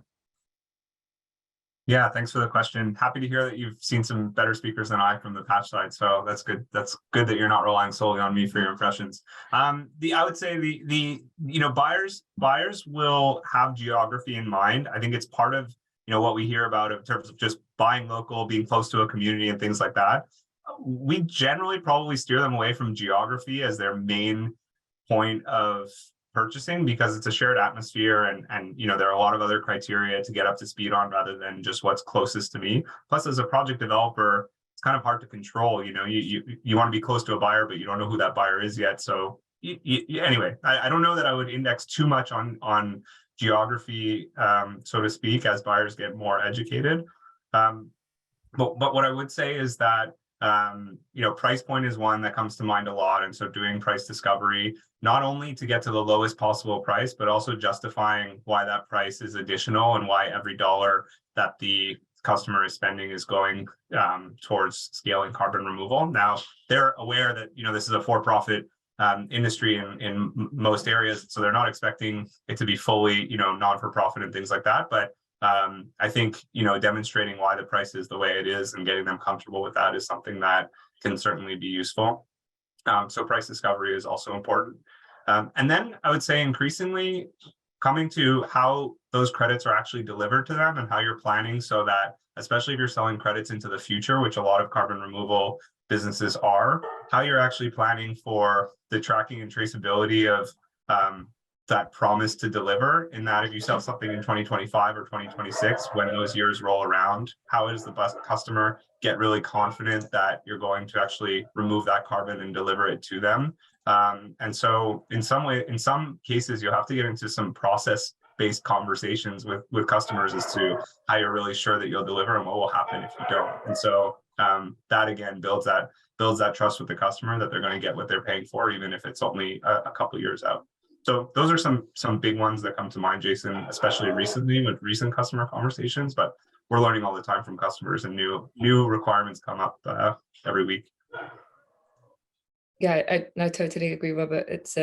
E: Yeah, thanks for the question. Happy to hear that you've seen some better speakers than I from the Patch side. So that's good. That's good that you're not relying solely on me for your impressions. I would say the you know, buyers will have geography in mind. I think it's part of, you know, what we hear about in terms of just buying local, being close to a community and things like that. We generally probably steer them away from geography as their main point of purchasing, because it's a shared atmosphere, and you know, there are a lot of other criteria to get up to speed on rather than just what's closest to me. Plus, as a project developer, it's kind of hard to control. You know, you want to be close to a buyer, but you don't know who that buyer is yet. So anyway, I don't know that I would index too much on geography, so to speak, as buyers get more educated. But what I would say is that you know, price point is one that comes to mind a lot. And so doing price discovery, not only to get to the lowest possible price, but also justifying why that price is additional and why every dollar that the customer is spending is going towards scaling carbon removal. Now, they're aware that, you know, this is a for-profit industry in most areas, so they're not expecting it to be fully, you know, non-for-profit and things like that. But I think, you know, demonstrating why the price is the way it is and getting them comfortable with that is something that can certainly be useful. So price discovery is also important. And then I would say increasingly coming to how those credits are actually delivered to them and how you're planning so that, especially if you're selling credits into the future, which a lot of carbon removal businesses are, how you're actually planning for the tracking and traceability of that promise to deliver, in that if you sell something in 2025 or 2026, when those years roll around, how does the customer get really confident that you're going to actually remove that carbon and deliver it to them? And so in some cases, you'll have to get into some process-based conversations with customers as to how you're really sure that you'll deliver and what will happen if you don't. And so that again builds that trust with the customer that they're going to get what they're paying for, even if it's only a couple of years out. So those are some big ones that come to mind, Jason, especially recently with recent customer conversations, but we're learning all the time from customers, and new requirements come up every week.
C: Yeah, I totally agree, Robert. It's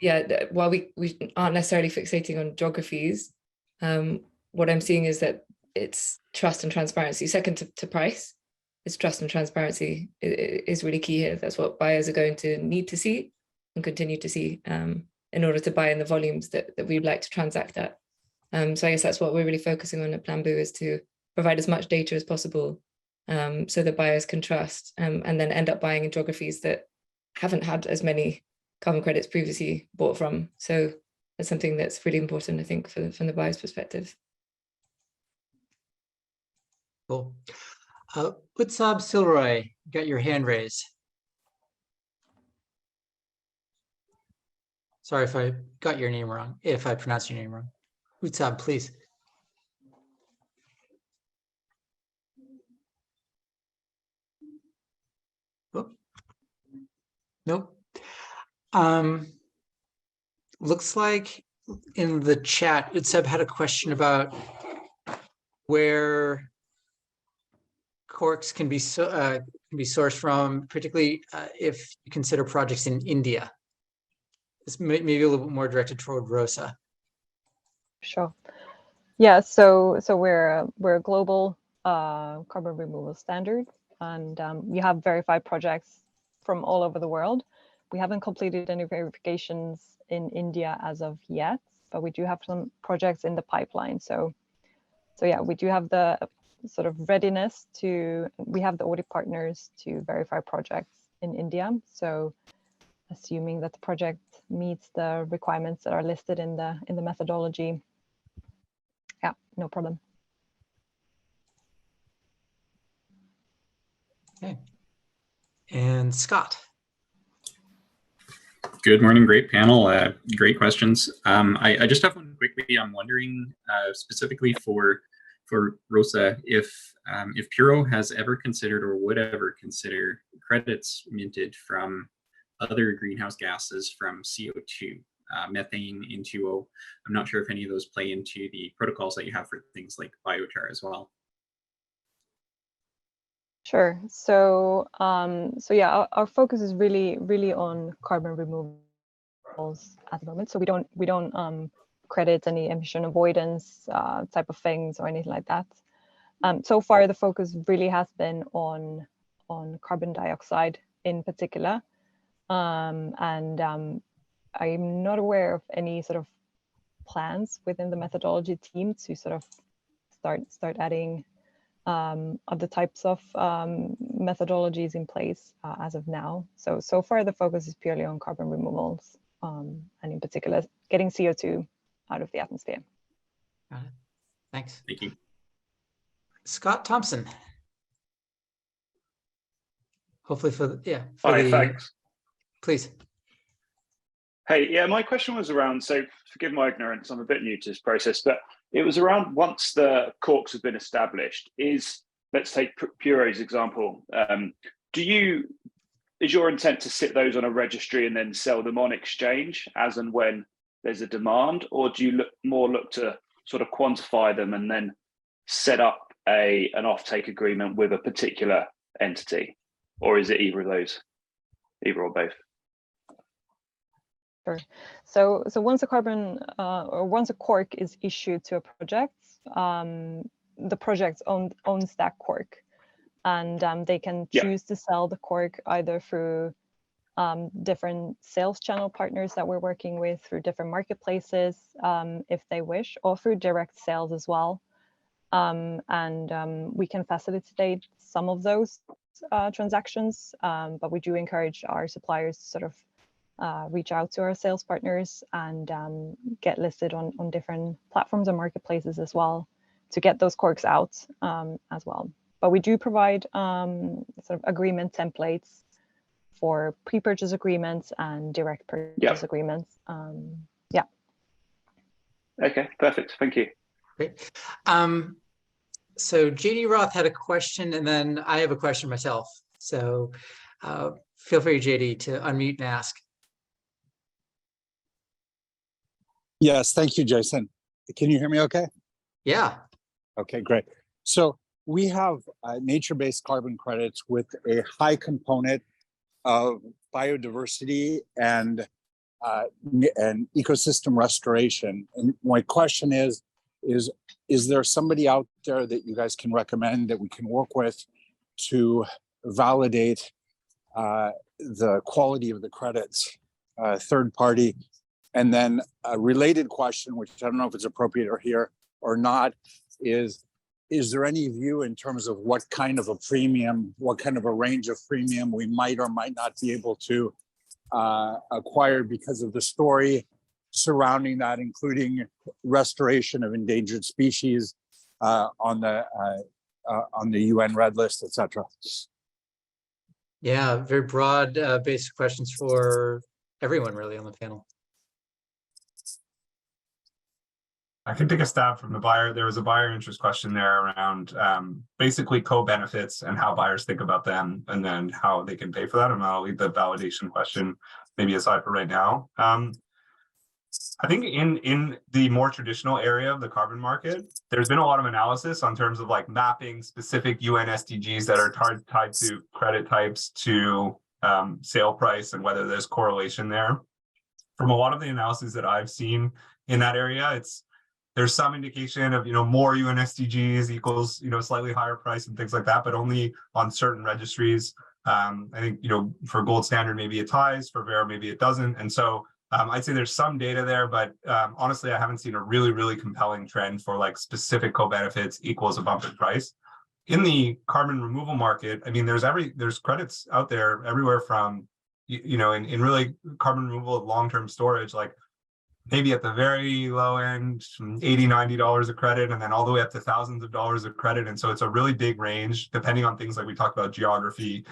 C: yeah, while we aren't necessarily fixating on geographies, what I'm seeing is that it's trust and transparency. Second to price, it's trust and transparency is really key here. That's what buyers are going to need to see and continue to see in order to buy in the volumes that we'd like to transact at. So I guess that's what we're really focusing on at Planboo, is to provide as much data as possible so that buyers can trust and then end up buying in geographies that haven't had as many carbon credits previously bought from. So that's something that's really important, I think, from the buyer's perspective.
A: Cool. Utsab Silroy, you got your hand raised. Sorry if I got your name wrong, if I pronounced your name wrong. Utsab, please. Oh. Nope. Looks like in the chat, Utseb had a question about where corks can be sourced from, particularly if you consider projects in India. This may be a little bit more directed toward Rosa.
D: Sure. Yeah, so we're a global carbon removal standard, and we have verified projects from all over the world. We haven't completed any verifications in India as of yet, but we do have some projects in the pipeline. So yeah, we do have the sort of readiness we have the audit partners to verify projects in India. So assuming that the project meets the requirements that are listed in the methodology, yeah, no problem.
A: Okay. And Scott.
J: Good morning, great panel, great questions. I just have one quickly. I'm wondering specifically for Rosa, if Puro has ever considered or would ever consider credits minted from other greenhouse gases from CO2, methane, N2O. I'm not sure if any of those play into the protocols that you have for things like biochar as well.
D: Sure. So yeah, our focus is really on carbon removals at the moment. So we don't credit any emission avoidance type of things or anything like that. So far, the focus really has been on carbon dioxide in particular, and I'm not aware of any sort of plans within the methodology team to sort of start adding other types of methodologies in place as of now. So far, the focus is purely on carbon removals, and in particular, getting CO2 out of the atmosphere.
A: Got it. Thanks.
J: Thank you.
A: Scott Thompson. Hopefully
K: Hi, thanks.
A: Please.
K: Hey, yeah, my question was around, so forgive my ignorance, I'm a bit new to this process, but it was around once the corks have been established, let's take Puro's example, is your intent to sit those on a registry and then sell them on exchange as and when there's a demand, or do you look to sort of quantify them and then set up an offtake agreement with a particular entity, or is it either of those, either or both?
D: Sure. So once a carbon or once a cork is issued to a project, the project owns that cork, and they can choose to sell the cork either through different sales channel partners that we're working with, through different marketplaces, if they wish, or through direct sales as well. We can facilitate some of those transactions, but we do encourage our suppliers to sort of reach out to our sales partners and get listed on different platforms and marketplaces as well to get those corks out as well. But we do provide sort of agreement templates for pre-purchase agreements and direct purchase agreements. Yeah.
K: Okay, perfect. Thank you.
A: Great. So JD Roth had a question, and then I have a question myself. So feel free, JD, to unmute and ask.
L: Yes, thank you, Jason. Can you hear me okay?
A: Yeah.
L: Okay, great. So we have nature-based carbon credits with a high component of biodiversity and ecosystem restoration. And my question is there somebody out there that you guys can recommend that we can work with to validate the quality of the credits, third party? And then a related question, which I don't know if it's appropriate or here or not, is there any view in terms of what kind of a premium, what kind of a range of premium we might or might not be able to acquire because of the story surrounding that, including restoration of endangered species on the UN Red List, etc.?
A: Yeah, very broad basic questions for everyone really on the panel.
E: I can take a stab from the buyer. There was a buyer interest question there around basically co-benefits and how buyers think about them, and then how they can pay for that. And I'll leave the validation question maybe aside for right now. I think in the more traditional area of the carbon market, there's been a lot of analysis on terms of like mapping specific UN SDGs that are tied to credit types to sale price and whether there's correlation there. From a lot of the analyses that I've seen in that area, there's some indication of, more UN SDGs equals, slightly higher price and things like that, but only on certain registries. I think, for gold standard, maybe it ties, for Vera, maybe it doesn't. And so I'd say there's some data there, but honestly, I haven't seen a really, really compelling trend for like specific co-benefits equals a bump in price. In the carbon removal market, I mean, there's credits out there everywhere from, in really carbon removal long-term storage, like maybe at the very low end, $80, $90 a credit, and then all the way up to thousands of dollars of credit. And so it's a really big range, depending on things like we talked about geography,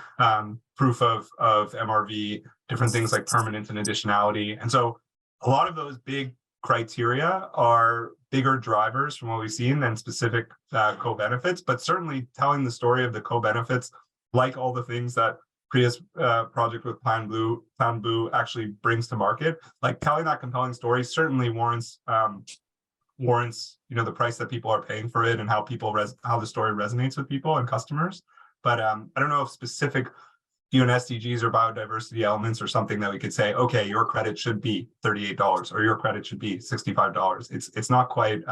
E: proof of MRV, different things like permanence and additionality. And so a lot of those big criteria are bigger drivers from what we've seen than specific co-benefits, but certainly telling the story of the co-benefits, like all the things that Priya's project with Planboo actually brings to market, like telling that compelling story certainly warrants the price that people are paying for it and how the story resonates with people and customers. But I don't know if specific UN SDGs or biodiversity elements or something that we could say, okay, your credit should be $38 or your credit should be $65. It's not quite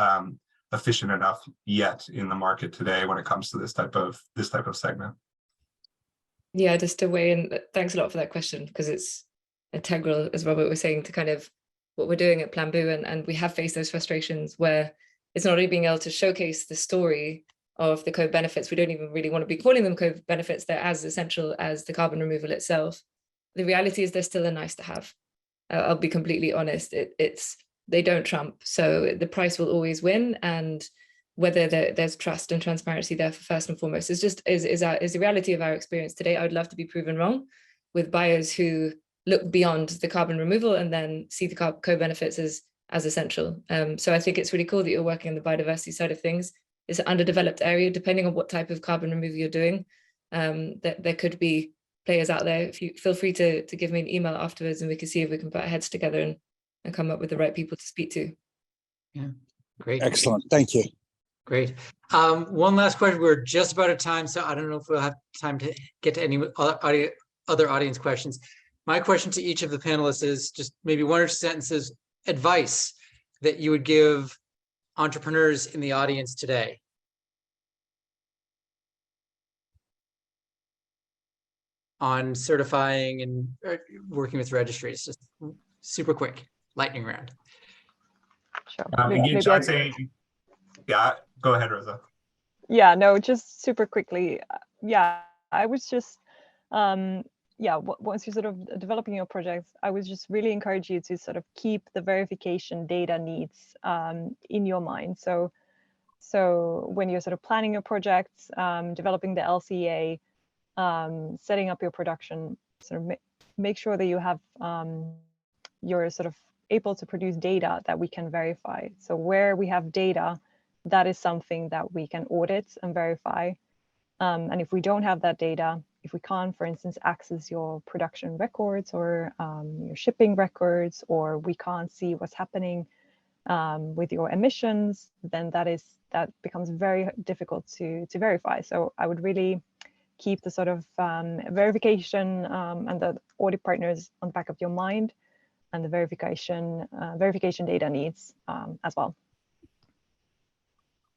E: efficient enough yet in the market today when it comes to this type of segment.
C: Yeah, just to weigh in, thanks a lot for that question, because it's integral, as Robert was saying, to kind of what we're doing at Planboo, and we have faced those frustrations where it's not only being able to showcase the story of the co-benefits. We don't even really want to be calling them co-benefits. They're as essential as the carbon removal itself. The reality is they're still a nice to have. I'll be completely honest. They don't trump. So the price will always win, and whether there's trust and transparency there for first and foremost is the reality of our experience today. I would love to be proven wrong with buyers who look beyond the carbon removal and then see the co-benefits as essential. So I think it's really cool that you're working on the biodiversity side of things. It's an underdeveloped area, depending on what type of carbon removal you're doing. There could be players out there. If you feel free to give me an email afterwards, and we can see if we can put our heads together and come up with the right people to speak to.
A: Yeah, great.
L: Excellent. Thank you.
A: Great. One last question. We're just about at time, so I don't know if we'll have time to get to any other audience questions. My question to each of the panelists is just maybe one or two sentences advice that you would give entrepreneurs in the audience today. On certifying and working with registries, just super quick, lightning round.
D: Sure.
E: I'd say, yeah, go ahead, Rosa.
D: Yeah, no, just super quickly. Yeah, I was just, once you're sort of developing your projects, I would just really encourage you to sort of keep the verification data needs in your mind. So when you're sort of planning your projects, developing the LCA, setting up your production, sort of make sure that you have you're sort of able to produce data that we can verify. So where we have data, that is something that we can audit and verify. And if we don't have that data, if we can't, for instance, access your production records or your shipping records, or we can't see what's happening with your emissions, then that becomes very difficult to verify. So I would really keep the sort of verification and the audit partners on the back of your mind, and the verification data needs as well.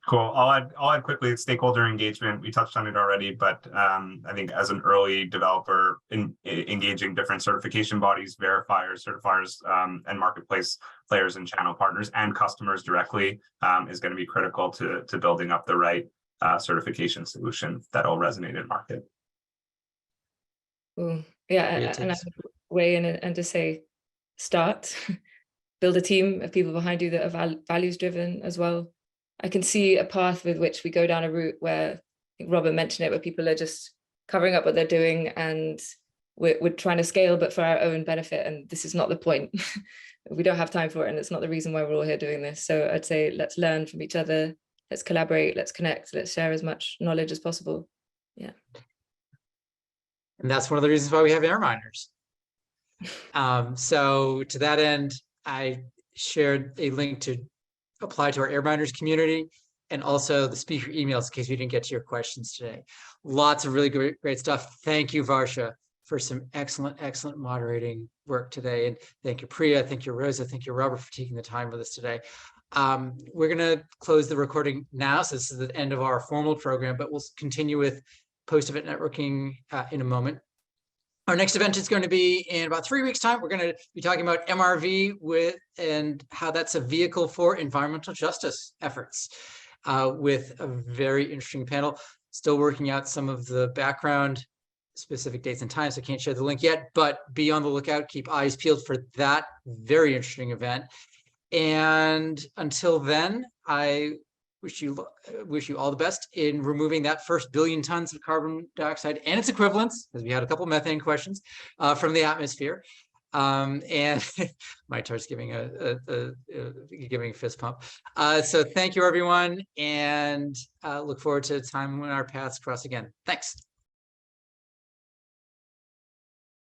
E: Cool. I'll add quickly stakeholder engagement. We touched on it already, but I think as an early developer, engaging different certification bodies, verifiers, certifiers, and marketplace players and channel partners and customers directly is going to be critical to building up the right certification solution that'll resonate in market.
C: Ooh, yeah, and I would weigh in and just say, start, build a team of people behind you that are values driven as well. I can see a path with which we go down a route where, I think Robert mentioned it, where people are just covering up what they're doing and we're trying to scale, but for our own benefit. And this is not the point. We don't have time for it. And it's not the reason why we're all here doing this. So I'd say, let's learn from each other. Let's collaborate. Let's connect. Let's share as much knowledge as possible. Yeah.
A: And that's one of the reasons why we have air miners. So to that end, shared a link to apply to our Air Miners community, and also the speaker emails in case we didn't get to your questions today. Lots of really great stuff. Thank you, Varsha, for some excellent moderating work today. And thank you, Priya. Thank you, Rosa. Thank you, Robert, for taking the time with us today. We're going to close the recording now. So this is the end of our formal program, but we'll continue with post-event networking in a moment. Our next event is going to be in about 3 weeks' time. We're going to be talking about MRV and how that's a vehicle for environmental justice efforts with a very interesting panel. Still working out some of the background, specific dates and times. I can't share the link yet, but be on the lookout. Keep eyes peeled for that very interesting event. And until then, I wish you all the best in removing that first billion tons of carbon dioxide and its equivalents, because we had a couple methane questions from the atmosphere. And my chart's giving a fist pump. So thank you, everyone, and look forward to a time when our paths cross again. Thanks.